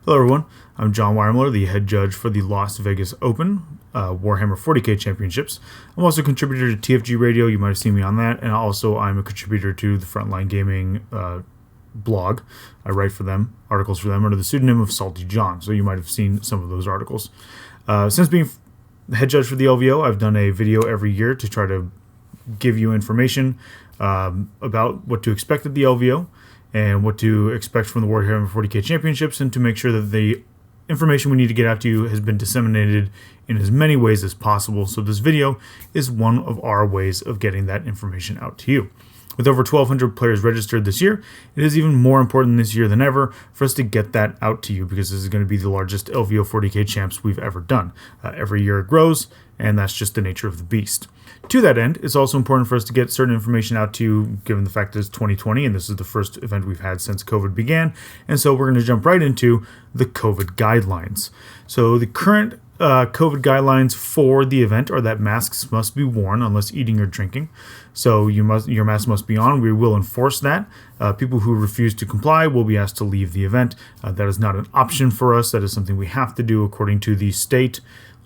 Hello everyone, I'm John Weimler, the head judge for the Las Vegas Open Warhammer 40k Championships. I'm also a contributor to TFG Radio, you might have seen me on that, and also I'm a contributor to the Frontline Gaming blog. I write for them, articles for them under the pseudonym of Salty John, so you might have seen some of those articles. Since being the head judge for the LVO, I've done a video every year to try to give you information about what to expect at the LVO and what to expect from the Warhammer 40k Championships, and to make sure that the information we need to get out to you has been disseminated in as many ways as possible. So this video is one of our ways of getting that information out to you. With over 1,200 players registered this year, it is even more important this year than ever for us to get that out to you, because this is going to be the largest LVO 40k champs we've ever done. Every year it grows, and that's just the nature of the beast. To that end, it's also important for us to get certain information out to you, given the fact that it's 2020, and this is the first event we've had since COVID began, and so we're going to jump right into the COVID guidelines. So the current COVID guidelines for the event are that masks must be worn unless eating or drinking. So your mask must be on. We will enforce that. People who refuse to comply will be asked to leave the event. That is not an option for us. That is something we have to do according to the state,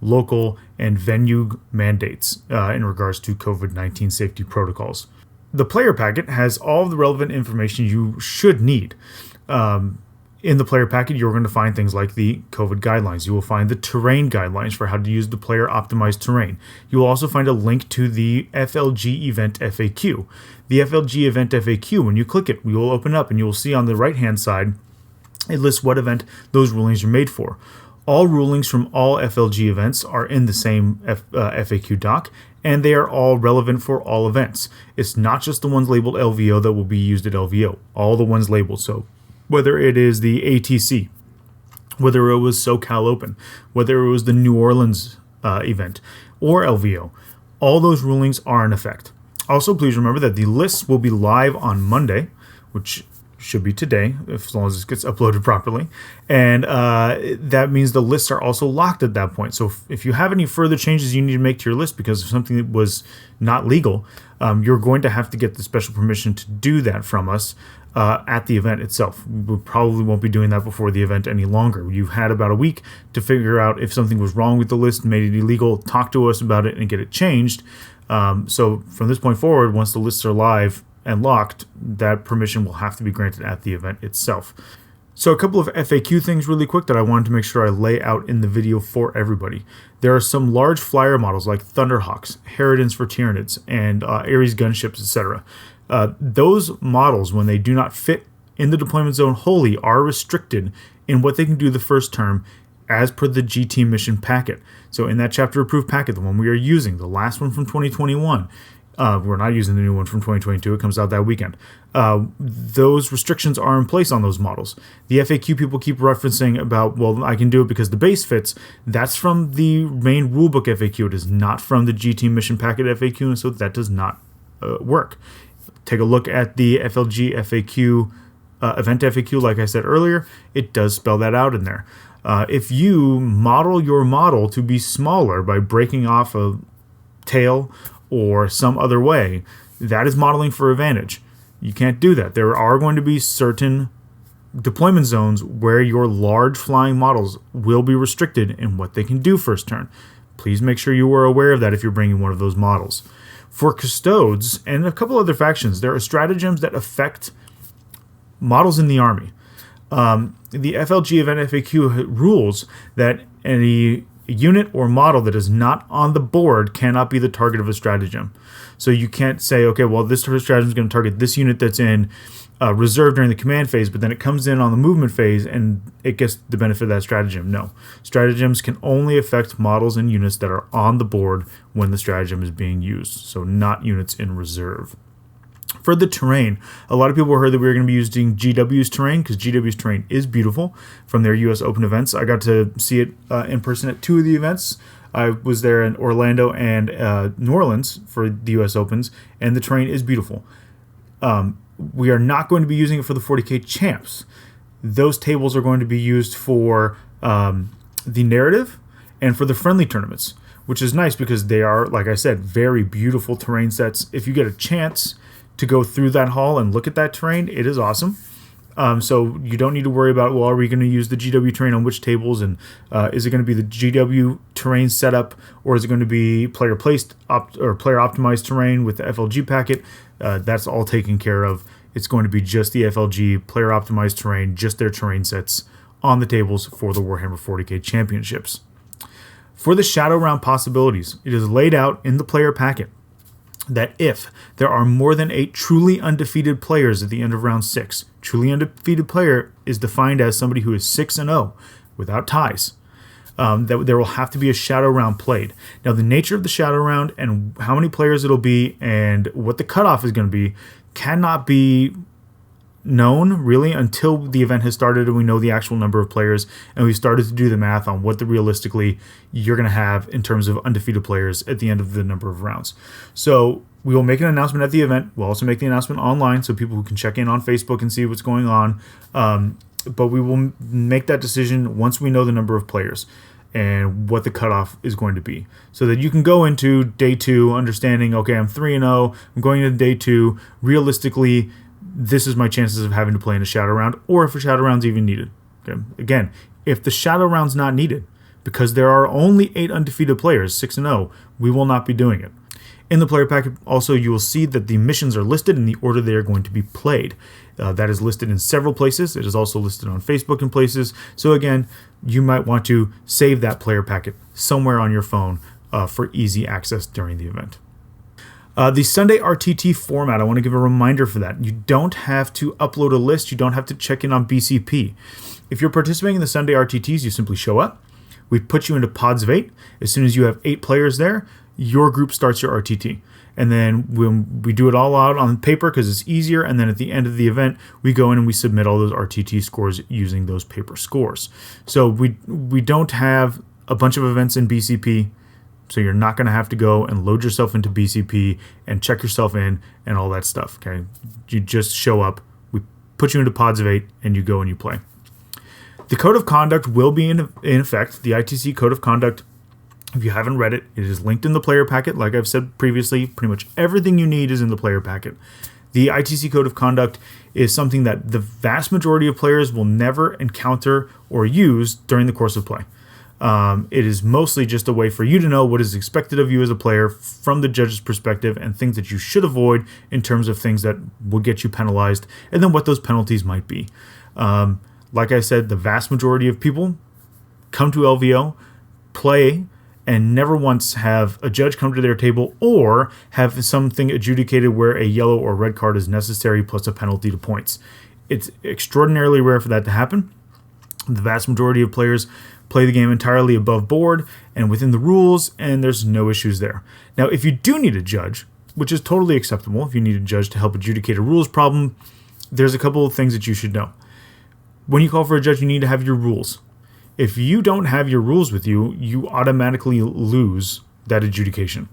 local, and venue mandates in regards to COVID-19 safety protocols. The player packet has all of the relevant information you should need. In the player packet, you're going to find things like the COVID guidelines. You will find the terrain guidelines for how to use the player optimized terrain. You will also find a link to the FLG event FAQ. The FLG event FAQ, when you click it, we will open up and you will see on the right-hand side, it lists what event those rulings are made for. All rulings from all FLG events are in the same FAQ doc, and they are all relevant for all events. It's not just the ones labeled LVO that will be used at LVO. All the ones labeled. So whether it is the ATC, whether it was SoCal Open, whether it was the New Orleans event, or LVO, all those rulings are in effect. Also, please remember that the lists will be live on Monday, which should be today, as long as it gets uploaded properly. And that means the lists are also locked at that point. So if you have any further changes you need to make to your list because of something that was not legal, you're going to have to get the special permission to do that from us at the event itself. We probably won't be doing that before the event any longer. You've had about a week to figure out if something was wrong with the list, made it illegal, talk to us about it, and get it changed. So from this point forward, once the lists are live and locked, that permission will have to be granted at the event itself. So a couple of FAQ things really quick that I wanted to make sure I lay out in the video for everybody. There are some large flyer models like Thunderhawks, Harridans for Tyranids, and Ares gunships, etc. Those models, when they do not fit in the deployment zone wholly, are restricted in what they can do the first term as per the GT mission packet. So in that chapter approved packet, the one we are using, the last one from 2021, we're not using the new one from 2022. It comes out that weekend. Those restrictions are in place on those models. The FAQ people keep referencing about, well, I can do it because the base fits. That's from the main rulebook FAQ. It is not from the GT mission packet FAQ, and so that does not work. Take a look at the FLG FAQ, event FAQ, like I said earlier. It does spell that out in there. If you model your model to be smaller by breaking off a tail or some other way, that is modeling for advantage. You can't do that. There are going to be certain deployment zones where your large flying models will be restricted in what they can do first turn. Please make sure you are aware of that if you're bringing one of those models. For Custodes and a couple other factions, there are stratagems that affect models in the army. The FLG event FAQ rules that any unit or model that is not on the board cannot be the target of a stratagem. So you can't say, okay, well, this stratagem is going to target this unit that's in reserve during the command phase, but then it comes in on the movement phase and it gets the benefit of that stratagem. No. Stratagems can only affect models and units that are on the board when the stratagem is being used, so not units in reserve. For the terrain, a lot of people heard that we were going to be using GW's terrain because GW's terrain is beautiful from their US Open events. I got to see it in person at two of the events. I was there in Orlando and New Orleans for the US Opens, and the terrain is beautiful. We are not going to be using it for the 40K champs. Those tables are going to be used for the narrative and for the friendly tournaments, which is nice because they are, like I said, very beautiful terrain sets. If you get a chance to go through that hall and look at that terrain, it is awesome. So you don't need to worry about, well, are we going to use the GW terrain on which tables, and is it going to be the GW terrain setup, or is it going to be player placed or player optimized terrain with the FLG packet? That's all taken care of. It's going to be just the FLG player optimized terrain, just their terrain sets on the tables for the Warhammer 40k championships. For the Shadow Round possibilities, it is laid out in the player packet that if there are more than 8 truly undefeated players at the end of round 6, truly undefeated player is defined as somebody who is 6-0 without ties, that there will have to be a Shadow Round played. Now, the nature of the Shadow Round and how many players it'll be and what the cutoff is going to be cannot be known really until the event has started and we know the actual number of players and we've started to do the math on what realistically you're going to have in terms of undefeated players at the end of the number of rounds. So we will make an announcement at the event. We'll also make the announcement online so people who can check in on Facebook and see what's going on. But we will make that decision once we know the number of players and what the cutoff is going to be, so that you can go into day 2 understanding, okay, I'm 3-0, I'm going into day 2, realistically, this is my chances of having to play in a Shadow Round, or if a Shadow Round's even needed. Okay? Again, if the Shadow Round's not needed, because there are only 8 undefeated players, 6-0, we will not be doing it. In the player packet, also, you will see that the missions are listed in the order they are going to be played. That is listed in several places. It is also listed on Facebook and places. So again, you might want to save that player packet somewhere on your phone for easy access during the event. The Sunday RTT format, I want to give a reminder for that. You don't have to upload a list. You don't have to check in on BCP. If you're participating in the Sunday RTTs, you simply show up. We put you into pods of 8. As soon as you have 8 players there, your group starts your RTT. And then when we do it all out on paper because it's easier, and then at the end of the event, we go in and we submit all those RTT scores using those paper scores. So we don't have a bunch of events in BCP. So you're not going to have to go and load yourself into BCP and check yourself in and all that stuff, okay? You just show up, we put you into pods of 8, and you go and you play. The Code of Conduct will be in effect. The ITC Code of Conduct, if you haven't read it, it is linked in the player packet. Like I've said previously, pretty much everything you need is in the player packet. The ITC Code of Conduct is something that the vast majority of players will never encounter or use during the course of play. It is mostly just a way for you to know what is expected of you as a player from the judge's perspective and things that you should avoid in terms of things that will get you penalized and then what those penalties might be. Like I said, the vast majority of people come to LVO, play, and never once have a judge come to their table or have something adjudicated where a yellow or red card is necessary plus a penalty to points. It's extraordinarily rare for that to happen. The vast majority of players play the game entirely above board and within the rules, and there's no issues there. Now, if you do need a judge, which is totally acceptable, if you need a judge to help adjudicate a rules problem, there's a couple of things that you should know. When you call for a judge, you need to have your rules. If you don't have your rules with you, you automatically lose that adjudication.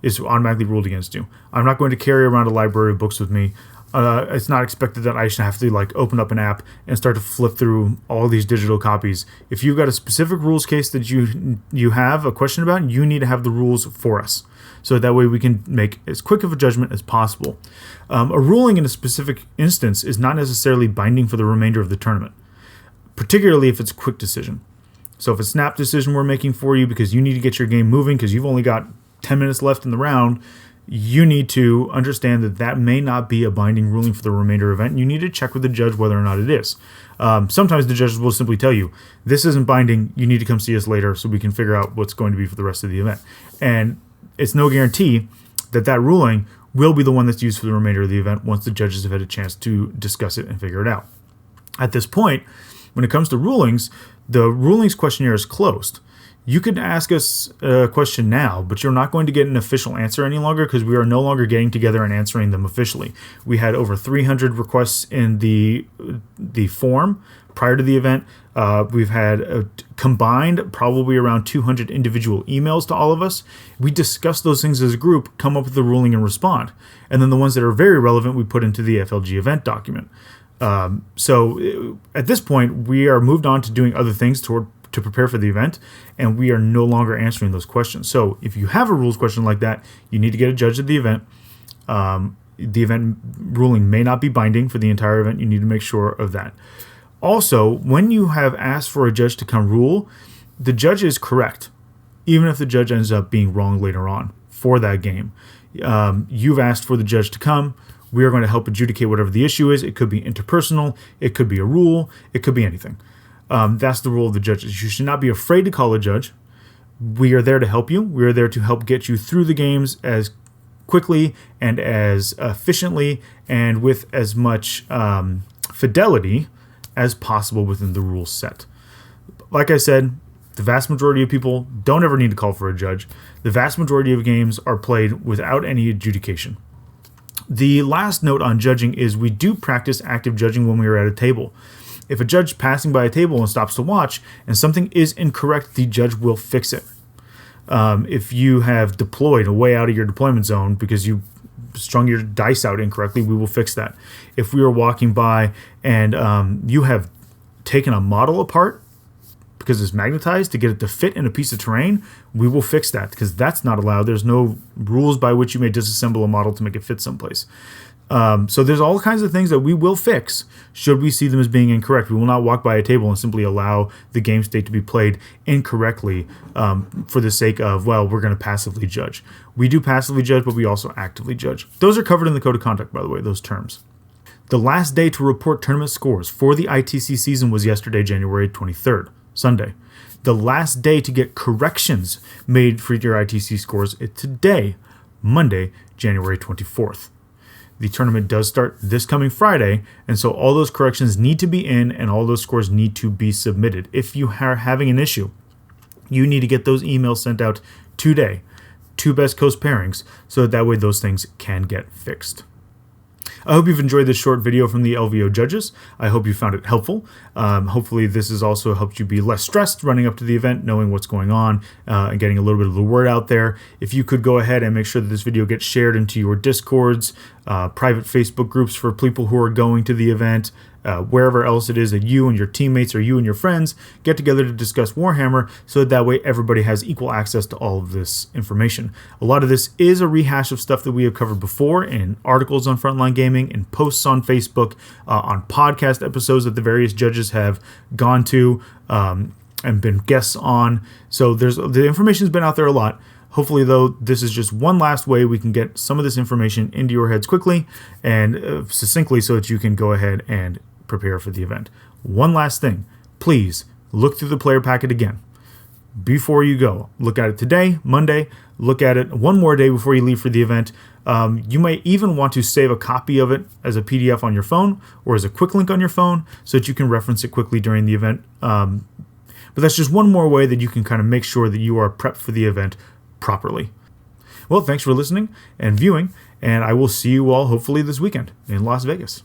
It's automatically ruled against you. I'm not going to carry around a library of books with me. It's not expected that I should have to open up an app and start to flip through all these digital copies. If you've got a specific rules case that you have a question about, you need to have the rules for us. So that way we can make as quick of a judgment as possible. A ruling in a specific instance is not necessarily binding for the remainder of the tournament, particularly if it's a quick decision. So if it's a snap decision we're making for you because you need to get your game moving because you've only got 10 minutes left in the round, you need to understand that that may not be a binding ruling for the remainder event. And you need to check with the judge whether or not it is. Sometimes the judges will simply tell you, this isn't binding, you need to come see us later so we can figure out what's going to be for the rest of the event. And it's no guarantee that that ruling will be the one that's used for the remainder of the event once the judges have had a chance to discuss it and figure it out. At this point, when it comes to rulings, the rulings questionnaire is closed. You can ask us a question now, but you're not going to get an official answer any longer because we are no longer getting together and answering them officially. We had over 300 requests in the form prior to the event. We've had combined probably around 200 individual emails to all of us. We discuss those things as a group, come up with the ruling and respond. And then the ones that are very relevant, we put into the FLG event document. So at this point, we are moved on to doing other things to prepare for the event, and we are no longer answering those questions. So if you have a rules question like that, you need to get a judge at the event. The event ruling may not be binding for the entire event. You need to make sure of that. Also, when you have asked for a judge to come rule, the judge is correct, even if the judge ends up being wrong later on for that game. You've asked for the judge to come. We are going to help adjudicate whatever the issue is. It could be interpersonal. It could be a rule. It could be anything. That's the role of the judges. You should not be afraid to call a judge. We are there to help you. We are there to help get you through the games as quickly and as efficiently and with as much fidelity as possible within the rules set. Like I said, the vast majority of people don't ever need to call for a judge. The vast majority of games are played without any adjudication. The last note on judging is we do practice active judging when we are at a table. If a judge passing by a table and stops to watch and something is incorrect, the judge will fix it. If you have deployed way out of your deployment zone because you strung your dice out incorrectly, we will fix that. If we are walking by and you have taken a model apart because it's magnetized to get it to fit in a piece of terrain, we will fix that because that's not allowed. There's no rules by which you may disassemble a model to make it fit someplace. So there's all kinds of things that we will fix should we see them as being incorrect. We will not walk by a table and simply allow the game state to be played incorrectly for the sake of, well, we're going to passively judge. We do passively judge, but we also actively judge. Those are covered in the Code of Conduct, by the way, those terms. The last day to report tournament scores for the ITC season was yesterday, January 23rd, Sunday. The last day to get corrections made for your ITC scores is today, Monday, January 24th. The tournament does start this coming Friday, and so all those corrections need to be in and all those scores need to be submitted. If you are having an issue, you need to get those emails sent out today to Best Coast Pairings so that way those things can get fixed. I hope you've enjoyed this short video from the LVO Judges. I hope you found it helpful. Hopefully this has also helped you be less stressed running up to the event, knowing what's going on, and getting a little bit of the word out there. If you could go ahead and make sure that this video gets shared into your Discords, private Facebook groups for people who are going to the event, wherever else it is that you and your teammates or you and your friends get together to discuss Warhammer, so that way everybody has equal access to all of this information. A lot of this is a rehash of stuff that we have covered before in articles on Frontline Gaming, in posts on Facebook, on podcast episodes that the various judges have gone to and been guests on. So the information's been out there a lot. Hopefully, though, this is just one last way we can get some of this information into your heads quickly and succinctly so that you can go ahead and prepare for the event. One last thing, please look through the player packet again before you go. Look at it today, Monday. Look at it one more day before you leave for the event. You might even want to save a copy of it as a PDF on your phone or as a quick link on your phone so that you can reference it quickly during the event. But that's just one more way that you can kind of make sure that you are prepped for the event properly. Well, thanks for listening and viewing, and I will see you all hopefully this weekend in Las Vegas.